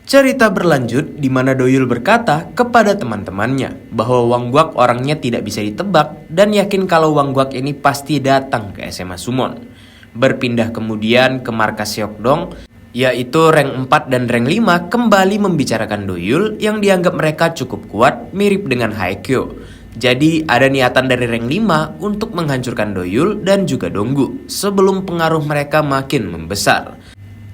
Cerita berlanjut di mana Doyul berkata kepada teman-temannya bahwa Wang Guak orangnya tidak bisa ditebak dan yakin kalau Wang Guak ini pasti datang ke SMA Summon. Berpindah kemudian ke markas Seokdong, yaitu rank 4 dan rank 5 kembali membicarakan Doyul yang dianggap mereka cukup kuat mirip dengan Haekyo. Jadi ada niatan dari rank 5 untuk menghancurkan Doyul dan juga Donggu sebelum pengaruh mereka makin membesar.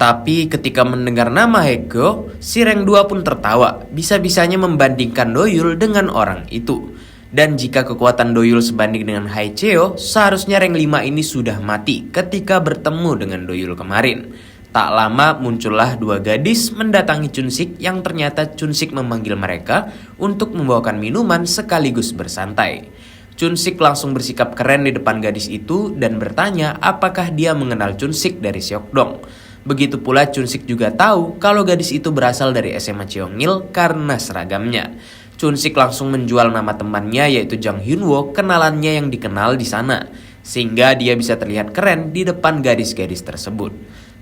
Tapi ketika mendengar nama Haekyo, si rank 2 pun tertawa, bisa-bisanya membandingkan Doyul dengan orang itu. Dan jika kekuatan Doyul sebanding dengan Haecheo, seharusnya rank 5 ini sudah mati ketika bertemu dengan Doyul kemarin. Tak lama muncullah dua gadis mendatangi Chunsik yang ternyata Chunsik memanggil mereka untuk membawakan minuman sekaligus bersantai. Chunsik langsung bersikap keren di depan gadis itu dan bertanya apakah dia mengenal Chunsik dari Seokdong. Begitu pula Chunsik juga tahu kalau gadis itu berasal dari SMA Cheongil karena seragamnya. Chunsik langsung menjual nama temannya yaitu Jang Hyunwoo, kenalannya yang dikenal di sana, sehingga dia bisa terlihat keren di depan gadis-gadis tersebut.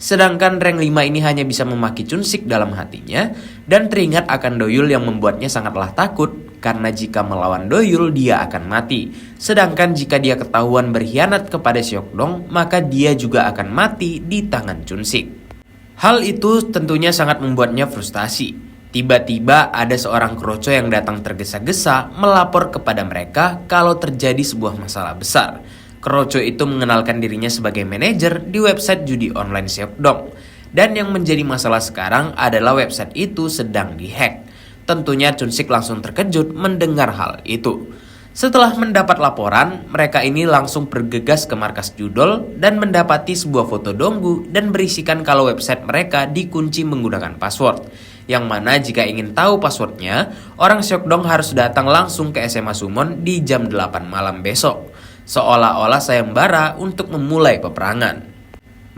Sedangkan rank 5 ini hanya bisa memaki Chunsik dalam hatinya dan teringat akan Doyul yang membuatnya sangatlah takut karena jika melawan Doyul dia akan mati. Sedangkan jika dia ketahuan berkhianat kepada Seokdong maka dia juga akan mati di tangan Chunsik. Hal itu tentunya sangat membuatnya frustasi. Tiba-tiba ada seorang kroco yang datang tergesa-gesa melapor kepada mereka kalau terjadi sebuah masalah besar. Kroco itu mengenalkan dirinya sebagai manajer di website judi online Seokdong. Dan yang menjadi masalah sekarang adalah website itu sedang dihack. Tentunya Chunsik langsung terkejut mendengar hal itu. Setelah mendapat laporan, mereka ini langsung bergegas ke markas Judol dan mendapati sebuah foto Donggu dan berisikan kalau website mereka dikunci menggunakan password. Yang mana jika ingin tahu passwordnya, orang Seokdong harus datang langsung ke SMA Summon di jam 8 malam besok. Seolah-olah sayembara untuk memulai peperangan.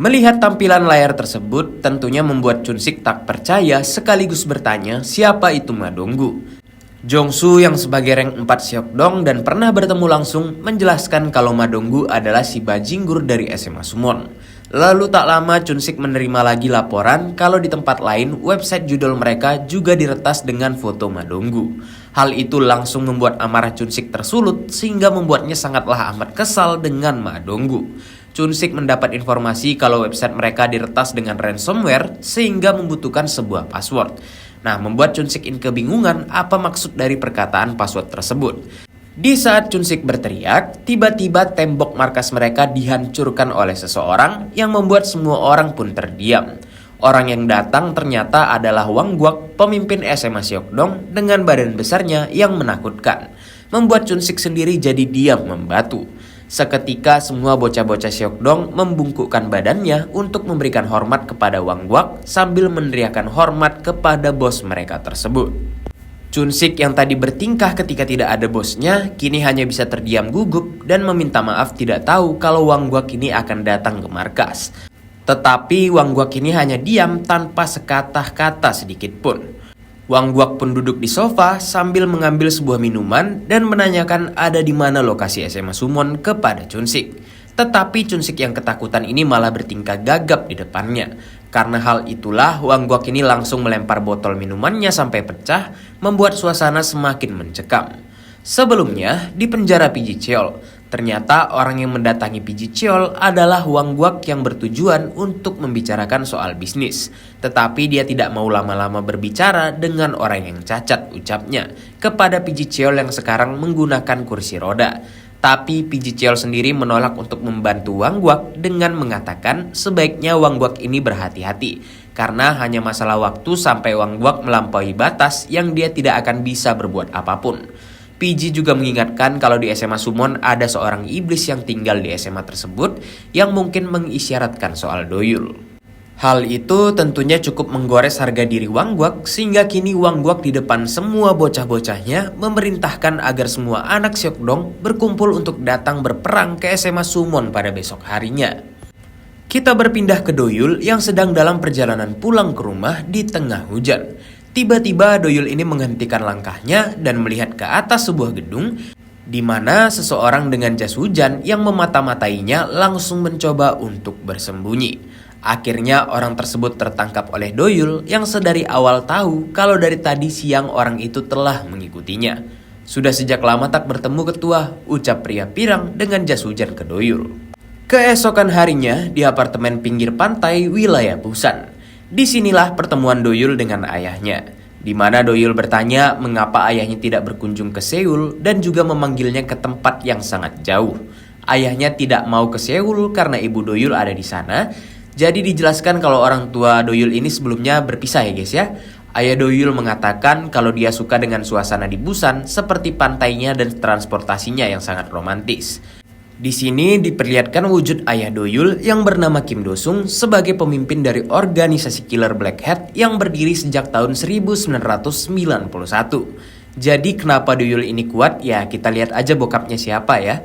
Melihat tampilan layar tersebut tentunya membuat Chunsik tak percaya sekaligus bertanya siapa itu Ma Donggu. Jongsu yang sebagai rank 4 Seokdong dan pernah bertemu langsung menjelaskan kalau Ma Donggu adalah si bajinggur dari SMA Summon. Lalu tak lama Chunsik menerima lagi laporan kalau di tempat lain website judul mereka juga diretas dengan foto Ma Donggu. Hal itu langsung membuat amarah Chunsik tersulut sehingga membuatnya sangatlah amat kesal dengan Ma Donggu. Chunsik mendapat informasi kalau website mereka diretas dengan ransomware sehingga membutuhkan sebuah password. Nah, membuat Chunsik ini kebingungan apa maksud dari perkataan password tersebut. Di saat Chunsik berteriak, tiba-tiba tembok markas mereka dihancurkan oleh seseorang yang membuat semua orang pun terdiam. Orang yang datang ternyata adalah Wang Guak, pemimpin SMA Seokdong dengan badan besarnya yang menakutkan. Membuat Chunsik sendiri jadi diam membatu. Seketika semua bocah-bocah Seokdong membungkukkan badannya untuk memberikan hormat kepada Wang Guak sambil meneriakkan hormat kepada bos mereka tersebut. Chunsik yang tadi bertingkah ketika tidak ada bosnya kini hanya bisa terdiam gugup dan meminta maaf tidak tahu kalau Wang Guak ini akan datang ke markas. Tetapi Wang Guak ini hanya diam tanpa sekata-kata sedikit pun. Wang Guak pun duduk di sofa sambil mengambil sebuah minuman dan menanyakan ada di mana lokasi SMA Summon kepada Chunsik. Tetapi Chunsik yang ketakutan ini malah bertingkah gagap di depannya. Karena hal itulah Wang Guak ini langsung melempar botol minumannya sampai pecah, membuat suasana semakin mencekam. Sebelumnya di penjara PJ Cheol, ternyata orang yang mendatangi PJ Cheol adalah Wang Guak yang bertujuan untuk membicarakan soal bisnis. Tetapi dia tidak mau lama-lama berbicara dengan orang yang cacat ucapnya kepada PJ Cheol yang sekarang menggunakan kursi roda. Tapi PJ Cheol sendiri menolak untuk membantu Wang Guak dengan mengatakan sebaiknya Wang Guak ini berhati-hati. Karena hanya masalah waktu sampai Wang Guak melampaui batas yang dia tidak akan bisa berbuat apapun. PJ juga mengingatkan kalau di SMA Summon ada seorang iblis yang tinggal di SMA tersebut yang mungkin mengisyaratkan soal Doyul. Hal itu tentunya cukup menggores harga diri Wang Guak sehingga kini Wang Guak di depan semua bocah-bocahnya memerintahkan agar semua anak Seokdong berkumpul untuk datang berperang ke SMA Summon pada besok harinya. Kita berpindah ke Doyul yang sedang dalam perjalanan pulang ke rumah di tengah hujan. Tiba-tiba Doyul ini menghentikan langkahnya dan melihat ke atas sebuah gedung di mana seseorang dengan jas hujan yang memata-matainya langsung mencoba untuk bersembunyi. Akhirnya orang tersebut tertangkap oleh Doyul yang sedari awal tahu kalau dari tadi siang orang itu telah mengikutinya. Sudah sejak lama tak bertemu ketua, ucap pria pirang dengan jas hujan ke Doyul. Keesokan harinya di apartemen pinggir pantai wilayah Busan. Disinilah pertemuan Doyul dengan ayahnya, di mana Doyul bertanya mengapa ayahnya tidak berkunjung ke Seoul dan juga memanggilnya ke tempat yang sangat jauh. Ayahnya tidak mau ke Seoul karena ibu Doyul ada di sana. Jadi dijelaskan kalau orang tua Doyul ini sebelumnya berpisah ya guys ya. Ayah Doyul mengatakan kalau dia suka dengan suasana di Busan seperti pantainya dan transportasinya yang sangat romantis. Di sini diperlihatkan wujud ayah Doyul yang bernama Kim Do-sung sebagai pemimpin dari organisasi Killer Black Hat yang berdiri sejak tahun 1991. Jadi kenapa Doyul ini kuat? Ya kita lihat aja bokapnya siapa ya.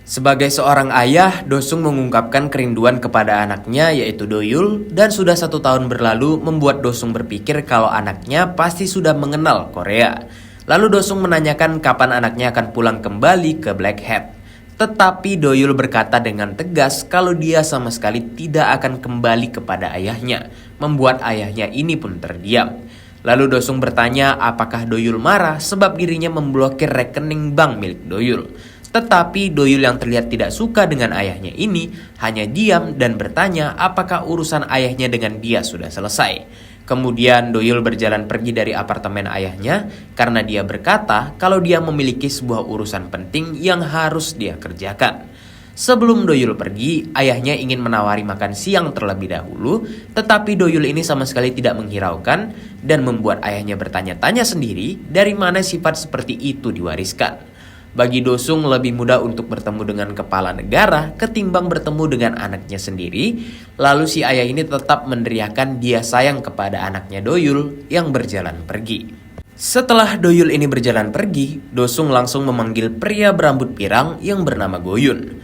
Sebagai seorang ayah, Do-sung mengungkapkan kerinduan kepada anaknya yaitu Doyul dan sudah 1 tahun berlalu membuat Do-sung berpikir kalau anaknya pasti sudah mengenal Korea. Lalu Do-sung menanyakan kapan anaknya akan pulang kembali ke Black Hat. Tetapi Doyul berkata dengan tegas kalau dia sama sekali tidak akan kembali kepada ayahnya, membuat ayahnya ini pun terdiam. Lalu Do-sung bertanya apakah Doyul marah sebab dirinya memblokir rekening bank milik Doyul. Tetapi Doyul yang terlihat tidak suka dengan ayahnya ini hanya diam dan bertanya apakah urusan ayahnya dengan dia sudah selesai. Kemudian Doyul berjalan pergi dari apartemen ayahnya karena dia berkata kalau dia memiliki sebuah urusan penting yang harus dia kerjakan. Sebelum Doyul pergi, ayahnya ingin menawari makan siang terlebih dahulu, tetapi Doyul ini sama sekali tidak menghiraukan dan membuat ayahnya bertanya-tanya sendiri dari mana sifat seperti itu diwariskan. Bagi Do-sung lebih mudah untuk bertemu dengan kepala negara ketimbang bertemu dengan anaknya sendiri. Lalu si ayah ini tetap meneriakkan dia sayang kepada anaknya Doyul yang berjalan pergi. Setelah Doyul ini berjalan pergi, Do-sung langsung memanggil pria berambut pirang yang bernama Goyun.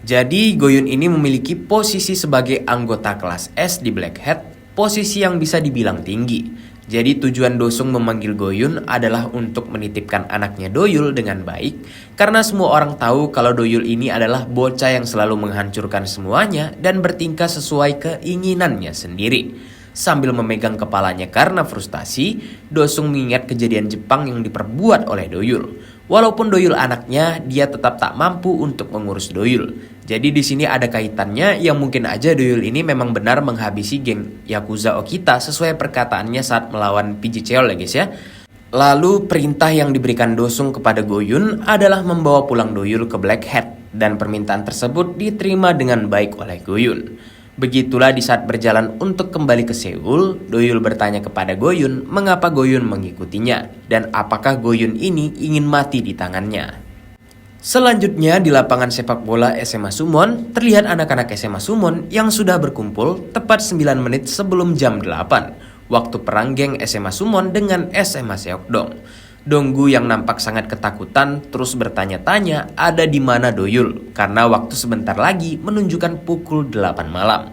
Jadi Goyun ini memiliki posisi sebagai anggota kelas S di Black Hat, posisi yang bisa dibilang tinggi. Jadi tujuan Do-sung memanggil Goyun adalah untuk menitipkan anaknya Doyul dengan baik karena semua orang tahu kalau Doyul ini adalah bocah yang selalu menghancurkan semuanya dan bertingkah sesuai keinginannya sendiri. Sambil memegang kepalanya karena frustasi, Do-sung mengingat kejadian Jepang yang diperbuat oleh Doyul. Walaupun Doyul anaknya, dia tetap tak mampu untuk mengurus Doyul. Jadi di sini ada kaitannya yang mungkin aja Doyul ini memang benar menghabisi geng Yakuza Okita sesuai perkataannya saat melawan PJ Cheol ya guys ya. Lalu perintah yang diberikan Do-sung kepada Goyun adalah membawa pulang Doyul ke Black Hat dan permintaan tersebut diterima dengan baik oleh Goyun. Begitulah di saat berjalan untuk kembali ke Seoul, Doyul bertanya kepada Goyun mengapa Goyun mengikutinya dan apakah Goyun ini ingin mati di tangannya. Selanjutnya di lapangan sepak bola SMA Suwon, terlihat anak-anak SMA Suwon yang sudah berkumpul tepat 9 menit sebelum jam 8, waktu perang geng SMA Suwon dengan SMA Seokdong. Donggu yang nampak sangat ketakutan terus bertanya-tanya ada di mana Doyul karena waktu sebentar lagi menunjukkan pukul 8 malam.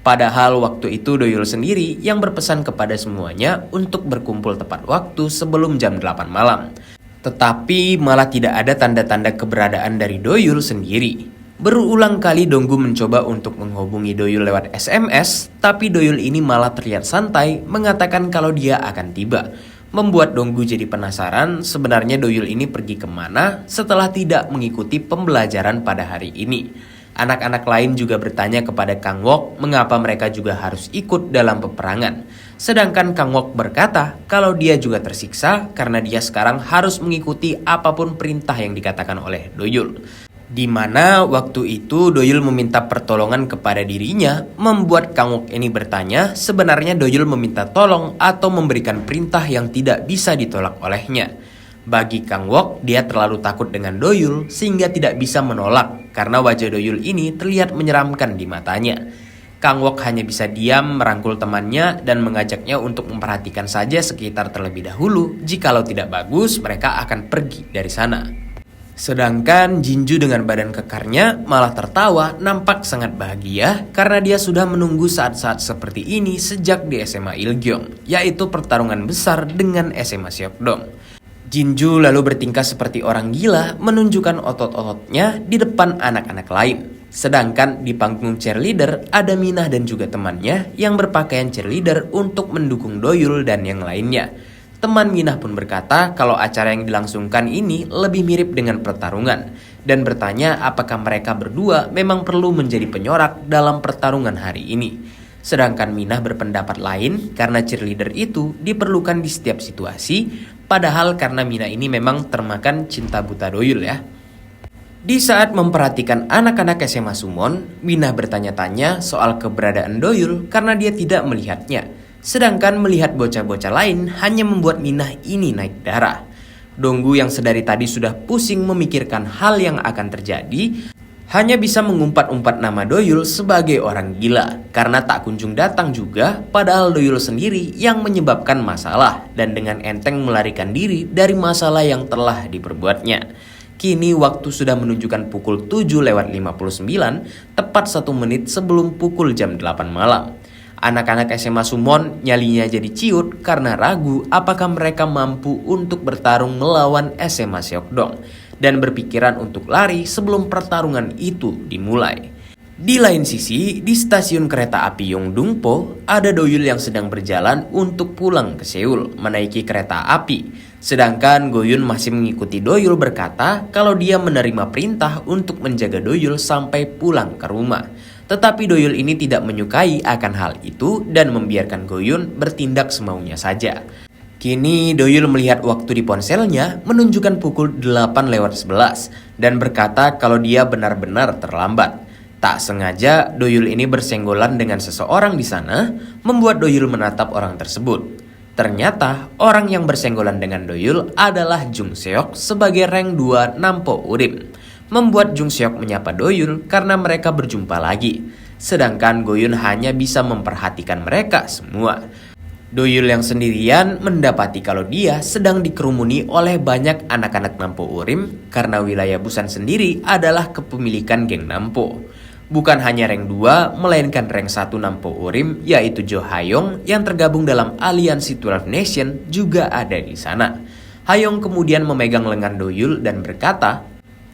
Padahal waktu itu Doyul sendiri yang berpesan kepada semuanya untuk berkumpul tepat waktu sebelum jam 8 malam. Tetapi malah tidak ada tanda-tanda keberadaan dari Doyul sendiri. Berulang kali Donggu mencoba untuk menghubungi Doyul lewat SMS, tapi Doyul ini malah terlihat santai mengatakan kalau dia akan tiba. Membuat Donggu jadi penasaran sebenarnya Doyul ini pergi kemana setelah tidak mengikuti pembelajaran pada hari ini. Anak-anak lain juga bertanya kepada Kang Wok mengapa mereka juga harus ikut dalam peperangan. Sedangkan Kang Wok berkata kalau dia juga tersiksa karena dia sekarang harus mengikuti apapun perintah yang dikatakan oleh Doyul. Di mana waktu itu Doyul meminta pertolongan kepada dirinya, membuat Kang Wok ini bertanya sebenarnya Doyul meminta tolong atau memberikan perintah yang tidak bisa ditolak olehnya. Bagi Kang Wok, dia terlalu takut dengan Doyul sehingga tidak bisa menolak karena wajah Doyul ini terlihat menyeramkan di matanya. Kang Wok hanya bisa diam merangkul temannya dan mengajaknya untuk memperhatikan saja sekitar terlebih dahulu. Jikalau tidak bagus, mereka akan pergi dari sana. Sedangkan Jinju dengan badan kekarnya malah tertawa nampak sangat bahagia karena dia sudah menunggu saat-saat seperti ini sejak di SMA Ilgyong, yaitu pertarungan besar dengan SMA Seokdong. Jinju lalu bertingkah seperti orang gila menunjukkan otot-ototnya di depan anak-anak lain. Sedangkan di panggung cheerleader ada Minah dan juga temannya yang berpakaian cheerleader untuk mendukung Doyul dan yang lainnya. Teman Minah pun berkata kalau acara yang dilangsungkan ini lebih mirip dengan pertarungan dan bertanya apakah mereka berdua memang perlu menjadi penyorak dalam pertarungan hari ini. Sedangkan Minah berpendapat lain karena cheerleader itu diperlukan di setiap situasi, padahal karena Minah ini memang termakan cinta buta Doyul ya. Di saat memperhatikan anak-anak SMA Summon, Minah bertanya-tanya soal keberadaan Doyul karena dia tidak melihatnya. Sedangkan melihat bocah-bocah lain hanya membuat Minah ini naik darah. Donggu yang sedari tadi sudah pusing memikirkan hal yang akan terjadi, hanya bisa mengumpat-umpat nama Doyul sebagai orang gila karena tak kunjung datang juga, padahal Doyul sendiri yang menyebabkan masalah dan dengan enteng melarikan diri dari masalah yang telah diperbuatnya. Kini waktu sudah menunjukkan pukul 7:59, tepat 1 menit sebelum pukul jam 8 malam. Anak-anak SMA Summon nyalinya jadi ciut karena ragu apakah mereka mampu untuk bertarung melawan SMA Seokdong dan berpikiran untuk lari sebelum pertarungan itu dimulai. Di lain sisi, di stasiun kereta api Yongdungpo, ada Doyul yang sedang berjalan untuk pulang ke Seoul menaiki kereta api. Sedangkan Goyun masih mengikuti Doyul berkata kalau dia menerima perintah untuk menjaga Doyul sampai pulang ke rumah. Tetapi Doyul ini tidak menyukai akan hal itu dan membiarkan Goyun bertindak semaunya saja. Kini Doyul melihat waktu di ponselnya menunjukkan pukul 8:11 dan berkata kalau dia benar-benar terlambat. Tak sengaja Doyul ini bersenggolan dengan seseorang di sana, membuat Doyul menatap orang tersebut. Ternyata orang yang bersenggolan dengan Doyul adalah Jung Seok sebagai rank 2 Nampo Urim. Membuat Jung Seok menyapa Doyul karena mereka berjumpa lagi. Sedangkan Goyun hanya bisa memperhatikan mereka semua. Doyul yang sendirian mendapati kalau dia sedang dikerumuni oleh banyak anak-anak Nampo Urim karena wilayah Busan sendiri adalah kepemilikan geng Nampo. Bukan hanya rank 2, melainkan rank 1 Nampo Urim yaitu Jo Hayong yang tergabung dalam aliansi 12 Nation juga ada di sana. Hayong kemudian memegang lengan Doyul dan berkata,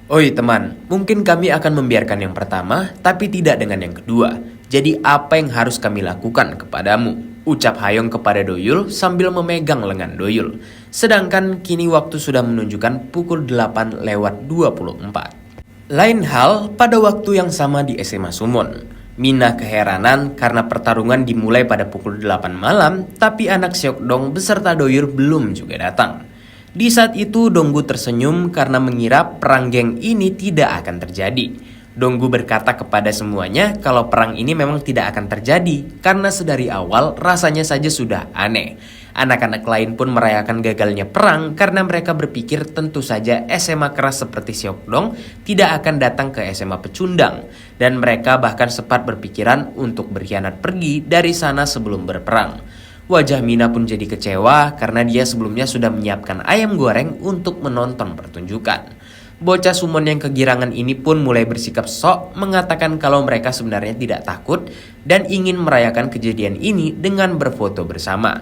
"Oi teman, mungkin kami akan membiarkan yang pertama tapi tidak dengan yang kedua. Jadi apa yang harus kami lakukan kepadamu?" Ucap Hayong kepada Doyul sambil memegang lengan Doyul. Sedangkan kini waktu sudah menunjukkan pukul 8:24. Lain hal pada waktu yang sama di SMA Summon. Minah keheranan karena pertarungan dimulai pada pukul 8 malam, tapi anak Seokdong beserta Doyul belum juga datang. Di saat itu Donggu tersenyum karena mengira perang geng ini tidak akan terjadi. Donggu berkata kepada semuanya kalau perang ini memang tidak akan terjadi karena sedari awal rasanya saja sudah aneh. Anak-anak lain pun merayakan gagalnya perang karena mereka berpikir tentu saja SMA keras seperti Seokdong tidak akan datang ke SMA pecundang. Dan mereka bahkan sempat berpikiran untuk berkhianat pergi dari sana sebelum berperang. Wajah Mina pun jadi kecewa karena dia sebelumnya sudah menyiapkan ayam goreng untuk menonton pertunjukan. Bocah Summon yang kegirangan ini pun mulai bersikap sok mengatakan kalau mereka sebenarnya tidak takut dan ingin merayakan kejadian ini dengan berfoto bersama.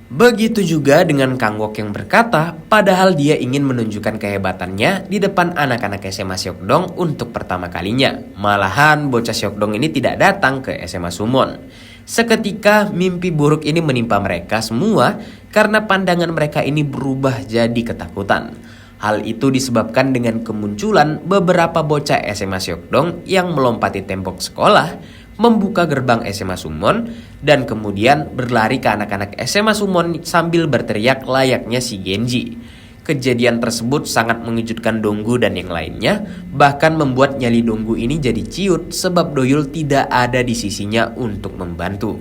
Begitu juga dengan Kang Wok yang berkata padahal dia ingin menunjukkan kehebatannya di depan anak-anak SMA Seokdong untuk pertama kalinya. Malahan bocah Seokdong ini tidak datang ke SMA Summon. Seketika mimpi buruk ini menimpa mereka semua karena pandangan mereka ini berubah jadi ketakutan. Hal itu disebabkan dengan kemunculan beberapa bocah SMA Seokdong yang melompati tembok sekolah, membuka gerbang SMA Summon, dan kemudian berlari ke anak-anak SMA Summon sambil berteriak layaknya si Genji. Kejadian tersebut sangat mengejutkan Donggu dan yang lainnya, bahkan membuat nyali Donggu ini jadi ciut sebab Doyul tidak ada di sisinya untuk membantu.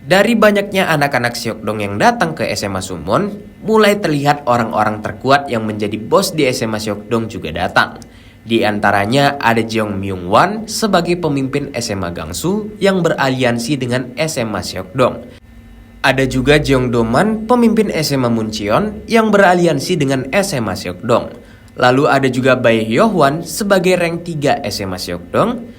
Dari banyaknya anak-anak Seokdong yang datang ke SMA Summon, mulai terlihat orang-orang terkuat yang menjadi bos di SMA Seokdong juga datang. Di antaranya ada Jeong Myung Wan sebagai pemimpin SMA Gangsu yang beraliansi dengan SMA Seokdong. Ada juga Jeong Do-man, pemimpin SMA Muncheon yang beraliansi dengan SMA Seokdong. Lalu ada juga Bae Hyo-hwan sebagai rank 3 SMA Seokdong,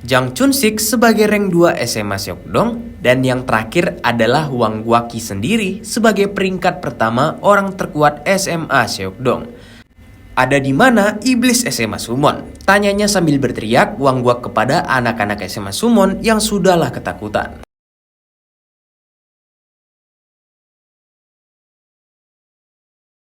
Jang Chun-sik sebagai rank 2 SMA Seokdong, dan yang terakhir adalah Wang Gwaki sendiri sebagai peringkat pertama orang terkuat SMA Seokdong. "Ada di mana iblis SMA Sumon?" Tanyanya sambil berteriak Wang Guok kepada anak-anak SMA Sumon yang sudahlah ketakutan.